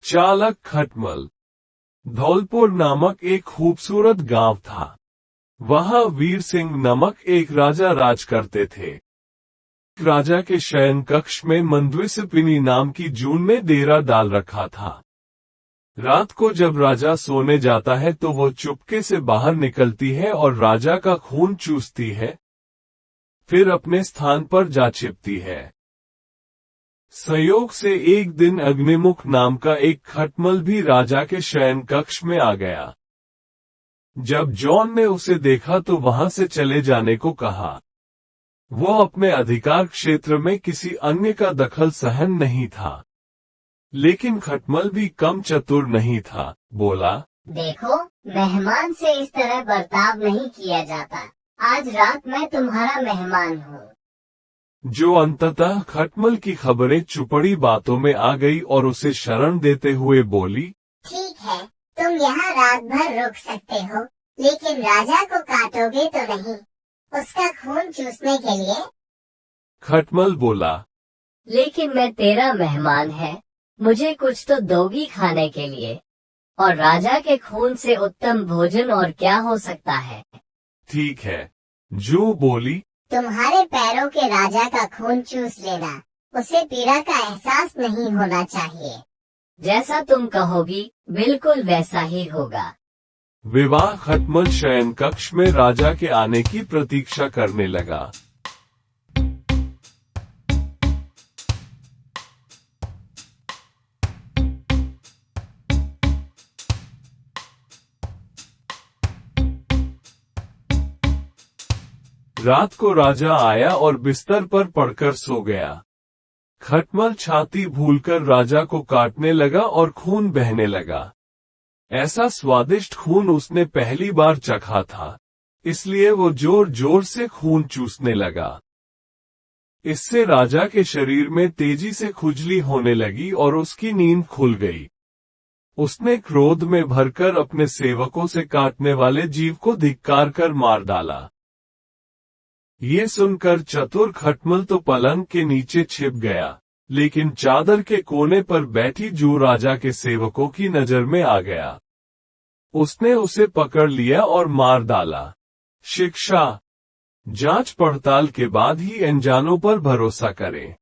चालक खटमल। धौलपुर नामक एक खूबसूरत गांव था। वहां वीर सिंह नामक एक राजा राज करते थे। राजा के शयन कक्ष में मंदविसपिनी नाम की जून ने डेरा डाल रखा था। रात को जब राजा सोने जाता है तो वो चुपके से बाहर निकलती है और राजा का खून चूसती है, फिर अपने स्थान पर जा छिपती है। संयोग से एक दिन अग्निमुख नाम का एक खटमल भी राजा के शयन कक्ष में आ गया। जब जॉन ने उसे देखा तो वहां से चले जाने को कहा। वो अपने अधिकार क्षेत्र में किसी अन्य का दखल सहन नहीं था। लेकिन खटमल भी कम चतुर नहीं था। बोला, देखो, मेहमान से इस तरह बर्ताव नहीं किया जाता। आज रात मैं तुम्हारा मेहमान हूँ। जो अंततः खटमल की खबरें चुपड़ी बातों में आ गई और उसे शरण देते हुए बोली, ठीक है, तुम यहाँ रात भर रुक सकते हो, लेकिन राजा को काटोगे तो नहीं, उसका खून चूसने के लिए। खटमल बोला, लेकिन मैं तेरा मेहमान है, मुझे कुछ तो दोगी खाने के लिए, और राजा के खून से उत्तम भोजन और क्या हो सकता है। ठीक है। जो बोली, तुम्हारे पैरों के राजा का खून चूस लेना, उसे पीड़ा का एहसास नहीं होना चाहिए। जैसा तुम कहोगी बिल्कुल वैसा ही होगा। विवाह खटमल शयन कक्ष में राजा के आने की प्रतीक्षा करने लगा। रात को राजा आया और बिस्तर पर पड़कर सो गया। खटमल छाती भूलकर राजा को काटने लगा और खून बहने लगा। ऐसा स्वादिष्ट खून उसने पहली बार चखा था, इसलिए वो जोर जोर से खून चूसने लगा। इससे राजा के शरीर में तेजी से खुजली होने लगी और उसकी नींद खुल गई। उसने क्रोध में भरकर अपने सेवकों से काटने वाले जीव को धिक्कार कर मार डाला। ये सुनकर चतुर खटमल तो पलंग के नीचे छिप गया, लेकिन चादर के कोने पर बैठी जू राजा के सेवकों की नजर में आ गया। उसने उसे पकड़ लिया और मार डाला। शिक्षा: जांच पड़ताल के बाद ही अनजानों पर भरोसा करें।